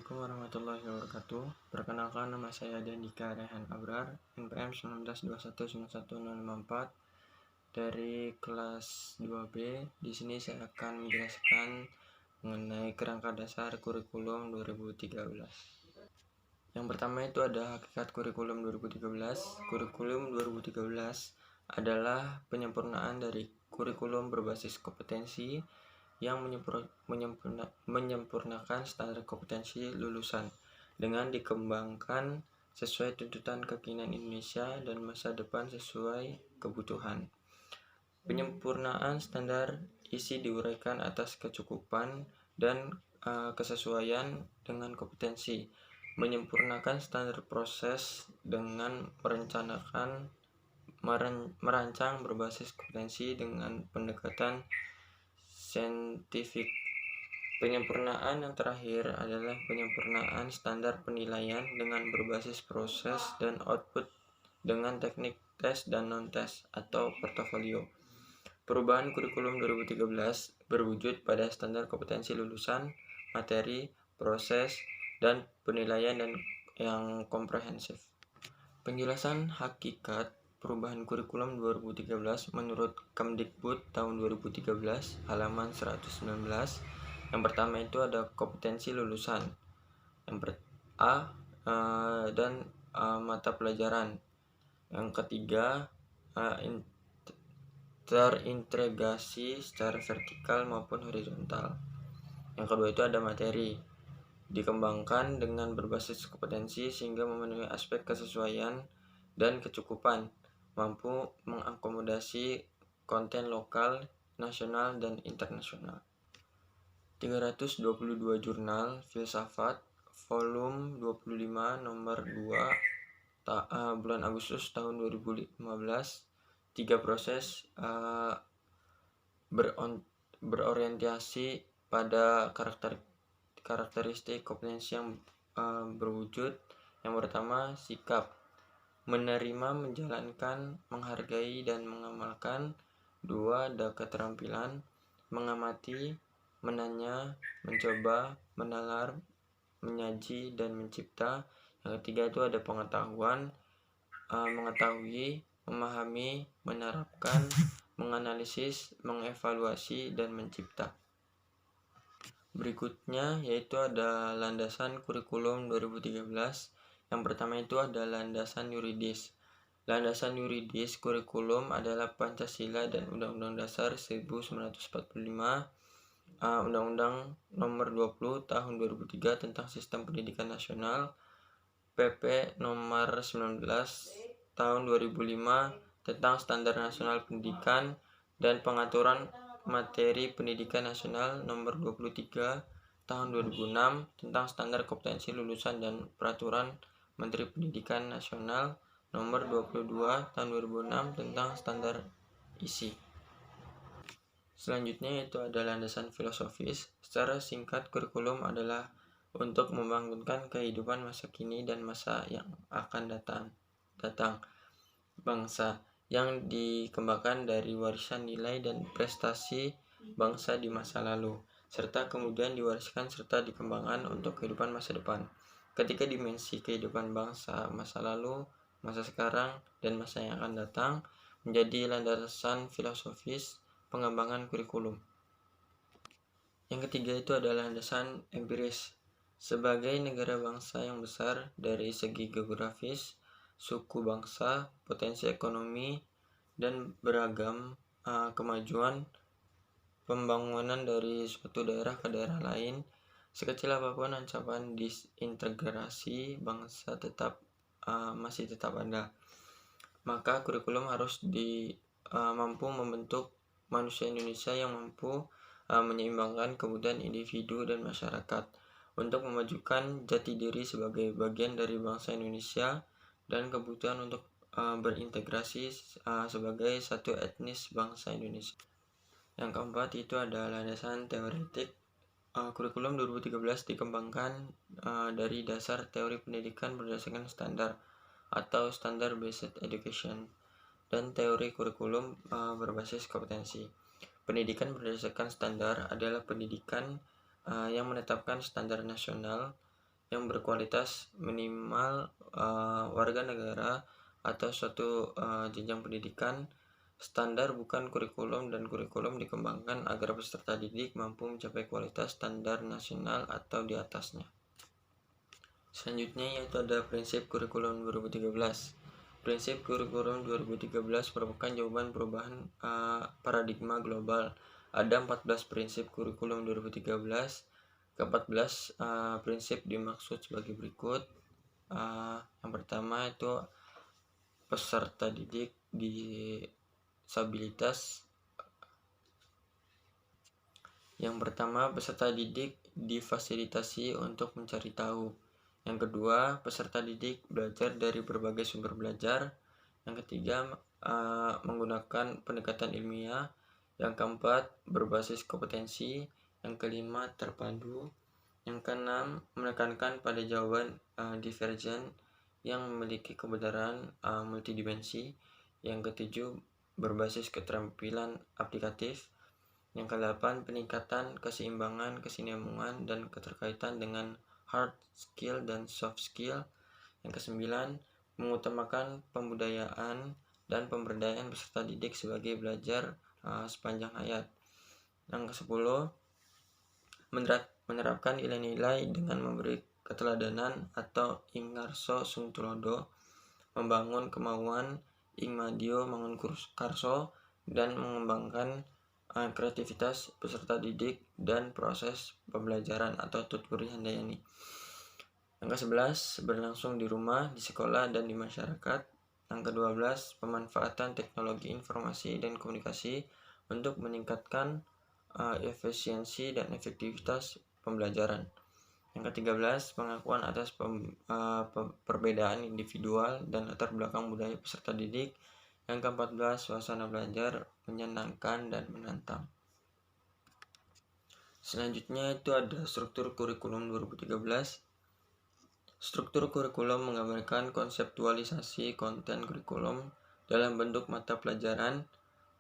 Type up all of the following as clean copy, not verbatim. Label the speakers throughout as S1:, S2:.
S1: Assalamualaikum warahmatullahi wabarakatuh. Perkenalkan, nama saya Dendika Rehan Abrar, NPM 19219104 dari kelas 2B. Di sini saya akan menjelaskan mengenai kerangka dasar kurikulum 2013. Yang pertama itu ada hakikat kurikulum 2013. Kurikulum 2013 adalah penyempurnaan dari kurikulum berbasis kompetensi yang menyempurnakan standar kompetensi lulusan dengan dikembangkan sesuai tuntutan kekinian Indonesia dan masa depan sesuai kebutuhan. Penyempurnaan standar isi diuraikan atas kecukupan dan kesesuaian dengan kompetensi. Menyempurnakan standar proses dengan merancang berbasis kompetensi dengan pendekatan saintifik. Penyempurnaan yang terakhir adalah penyempurnaan standar penilaian dengan berbasis proses dan output dengan teknik tes dan non-tes atau portofolio. Perubahan kurikulum 2013 berwujud pada standar kompetensi lulusan, materi, proses, dan penilaian yang komprehensif. Penjelasan hakikat perubahan kurikulum 2013 menurut Kemdikbud tahun 2013 halaman 119. Yang pertama itu ada kompetensi lulusan. Yang dan mata pelajaran. Yang ketiga terintegrasi secara vertikal maupun horizontal. Yang kedua itu ada materi, dikembangkan dengan berbasis kompetensi sehingga memenuhi aspek kesesuaian dan kecukupan, mampu mengakomodasi konten lokal, nasional, dan internasional. 322 Jurnal Filsafat volume 25 nomor 2 bulan Agustus tahun 2015. 3 proses berorientasi pada karakteristik kompetensi yang berwujud. Yang pertama, sikap, menerima, menjalankan, menghargai, dan mengamalkan. 2. Ada keterampilan, mengamati, menanya, mencoba, menalar, menyaji, dan mencipta. Yang ketiga itu ada pengetahuan, mengetahui, memahami, menerapkan, menganalisis, mengevaluasi, dan mencipta. Berikutnya yaitu ada landasan kurikulum 2013. Yang pertama itu ada landasan yuridis. Landasan yuridis kurikulum adalah Pancasila dan Undang-Undang Dasar 1945, Undang-Undang Nomor 20 Tahun 2003 tentang Sistem Pendidikan Nasional, PP Nomor 19 Tahun 2005 tentang Standar Nasional Pendidikan, dan Pengaturan Materi Pendidikan Nasional Nomor 23 Tahun 2006 tentang Standar Kompetensi Lulusan, dan Peraturan Menteri Pendidikan Nasional Nomor 22 Tahun 2006 tentang Standar isi. Selanjutnya itu ada landasan filosofis. Secara singkat, kurikulum adalah untuk membangunkan kehidupan masa kini dan masa yang akan datang bangsa, yang dikembangkan dari warisan nilai dan prestasi bangsa di masa lalu, serta kemudian diwariskan serta dikembangkan untuk kehidupan masa depan. Ketika dimensi kehidupan bangsa masa lalu, masa sekarang, dan masa yang akan datang menjadi landasan filosofis pengembangan kurikulum. Yang ketiga itu adalah landasan empiris. Sebagai negara bangsa yang besar dari segi geografis, suku bangsa, potensi ekonomi, dan beragam kemajuan pembangunan dari suatu daerah ke daerah lain, sekecil apapun ancaman disintegrasi bangsa masih tetap ada. Maka kurikulum harus mampu membentuk manusia Indonesia yang mampu menyeimbangkan kebutuhan individu dan masyarakat untuk memajukan jati diri sebagai bagian dari bangsa Indonesia dan kebutuhan untuk berintegrasi sebagai satu etnis bangsa Indonesia. Yang keempat itu ada landasan teoretik. Kurikulum 2013 dikembangkan dari dasar teori pendidikan berdasarkan standar atau Standard Based Education dan teori kurikulum berbasis kompetensi. Pendidikan berdasarkan standar adalah pendidikan yang menetapkan standar nasional yang berkualitas minimal warga negara atau suatu jenjang pendidikan standar, bukan kurikulum, dan kurikulum dikembangkan agar peserta didik mampu mencapai kualitas standar nasional atau di atasnya. Selanjutnya yaitu ada prinsip kurikulum 2013. Prinsip kurikulum 2013 merupakan jawaban perubahan paradigma global. Ada 14 prinsip kurikulum 2013. Ke-14 prinsip dimaksud sebagai berikut. Yang pertama itu peserta didik disabilitas. Yang pertama, peserta didik difasilitasi untuk mencari tahu. Yang kedua, peserta didik belajar dari berbagai sumber belajar. Yang ketiga, menggunakan pendekatan ilmiah. Yang keempat, berbasis kompetensi. Yang kelima, terpadu. Yang keenam, menekankan pada jawaban divergen yang memiliki kebenaran multidimensi. Yang ketujuh, berbasis keterampilan aplikatif. Yang kedelapan, peningkatan keseimbangan, kesinambungan, dan keterkaitan dengan hard skill dan soft skill. Yang kesembilan, mengutamakan pembudayaan dan pemberdayaan peserta didik sebagai belajar sepanjang hayat. Yang ke-10, menerapkan nilai-nilai dengan memberi keteladanan atau ing ngarso sung tulodo, membangun kemauan ing madya mangun karso, dan mengembangkan kreativitas peserta didik dan proses pembelajaran atau tuturi handayani. Yang ke-11, berlangsung di rumah, di sekolah, dan di masyarakat. Yang ke-12, pemanfaatan teknologi informasi dan komunikasi untuk meningkatkan efisiensi dan efektivitas pembelajaran. Yang ke-13, pengakuan atas perbedaan individual dan latar belakang budaya peserta didik. Yang ke-14, suasana belajar menyenangkan dan menantang. Selanjutnya itu ada struktur kurikulum 2013. Struktur kurikulum menggambarkan konseptualisasi konten kurikulum dalam bentuk mata pelajaran,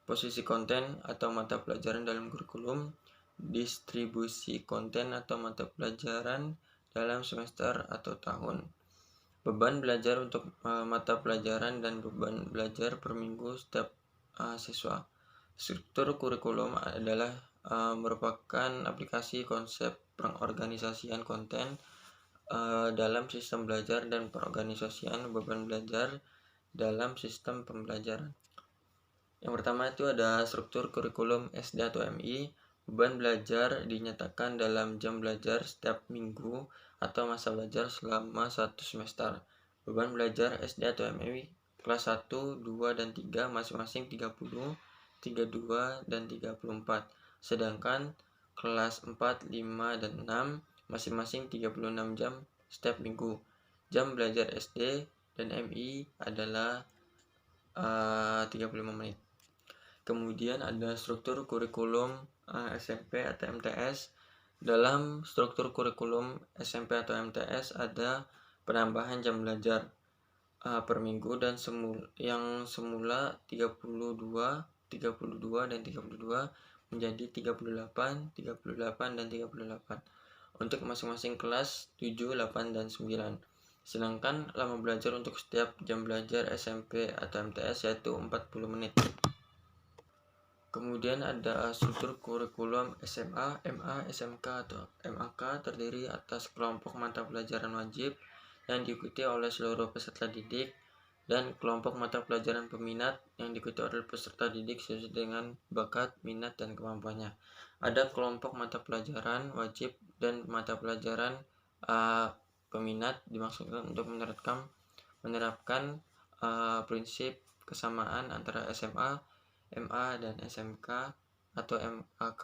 S1: posisi konten atau mata pelajaran dalam kurikulum, distribusi konten atau mata pelajaran dalam semester atau tahun, beban belajar untuk mata pelajaran, dan beban belajar per minggu setiap siswa. Struktur kurikulum adalah merupakan aplikasi konsep pengorganisasian konten dalam sistem belajar dan pengorganisasian beban belajar dalam sistem pembelajaran. Yang pertama itu ada struktur kurikulum SD atau MI. Beban belajar dinyatakan dalam jam belajar setiap minggu atau masa belajar selama satu semester. Beban belajar SD atau MI kelas 1, 2, dan 3 masing-masing 30, 32, dan 34. Sedangkan kelas 4, 5, dan 6 masing-masing 36 jam setiap minggu. Jam belajar SD dan MI adalah 35 menit. Kemudian ada struktur kurikulum SMP atau MTS. Dalam struktur kurikulum SMP atau MTS ada penambahan jam belajar per minggu dan yang semula 32, dan 32 menjadi 38, dan 38 untuk masing-masing kelas 7, 8, dan 9. Sedangkan lama belajar untuk setiap jam belajar SMP atau MTS yaitu 40 menit. Kemudian ada struktur kurikulum SMA, MA, SMK, atau MAK terdiri atas kelompok mata pelajaran wajib yang diikuti oleh seluruh peserta didik dan kelompok mata pelajaran peminat yang diikuti oleh peserta didik sesuai dengan bakat, minat, dan kemampuannya. Ada kelompok mata pelajaran wajib dan mata pelajaran peminat dimaksudkan untuk menerapkan prinsip kesamaan antara SMA, MA, dan SMK atau MAK.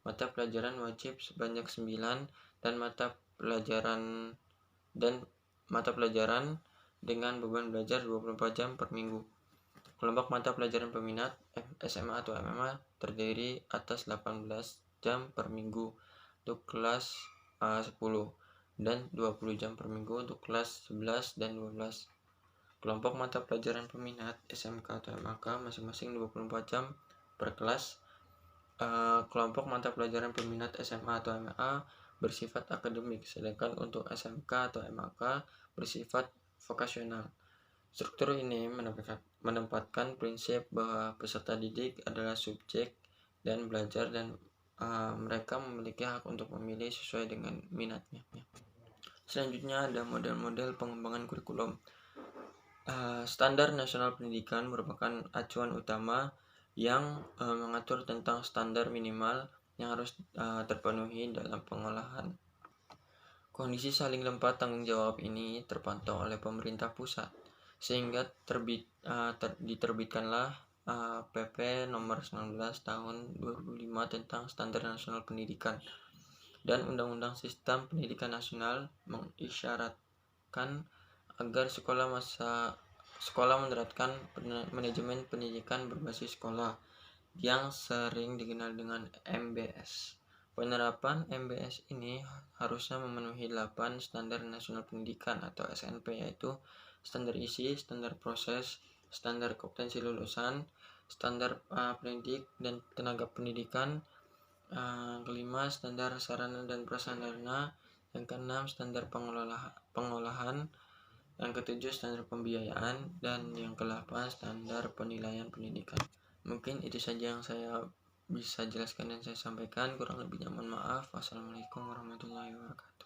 S1: Mata pelajaran wajib sebanyak 9 dan mata pelajaran dengan beban belajar 24 jam per minggu. Kelompok mata pelajaran peminat SMA atau MMA terdiri atas 18 jam per minggu untuk kelas 10 dan 20 jam per minggu untuk kelas 11 dan 12. Kelompok mata pelajaran peminat SMK atau MAK masing-masing 24 jam per kelas. Kelompok mata pelajaran peminat SMA atau MA bersifat akademik, sedangkan untuk SMK atau MAK bersifat vokasional. Struktur ini menempatkan prinsip bahwa peserta didik adalah subjek dan belajar dan mereka memiliki hak untuk memilih sesuai dengan minatnya. Selanjutnya ada model-model pengembangan kurikulum. Standar Nasional Pendidikan merupakan acuan utama yang mengatur tentang standar minimal yang harus terpenuhi dalam pengolahan. Kondisi saling lempar tanggung jawab ini terpantau oleh pemerintah pusat, sehingga diterbitkanlah PP nomor 19 tahun 2005 tentang Standar Nasional Pendidikan, dan Undang-Undang Sistem Pendidikan Nasional mengisyaratkan agar sekolah menerapkan manajemen pendidikan berbasis sekolah yang sering dikenal dengan MBS. Penerapan MBS ini harusnya memenuhi 8 standar nasional pendidikan atau SNP, yaitu standar isi, standar proses, standar kompetensi lulusan, standar pendidik dan tenaga pendidikan, kelima standar sarana dan prasarana, yang keenam standar pengolahan, yang ketujuh standar pembiayaan, dan yang ke-8 standar penilaian pendidikan. Mungkin itu saja yang saya bisa jelaskan dan saya sampaikan. Kurang lebihnya mohon maaf. Wassalamualaikum warahmatullahi wabarakatuh.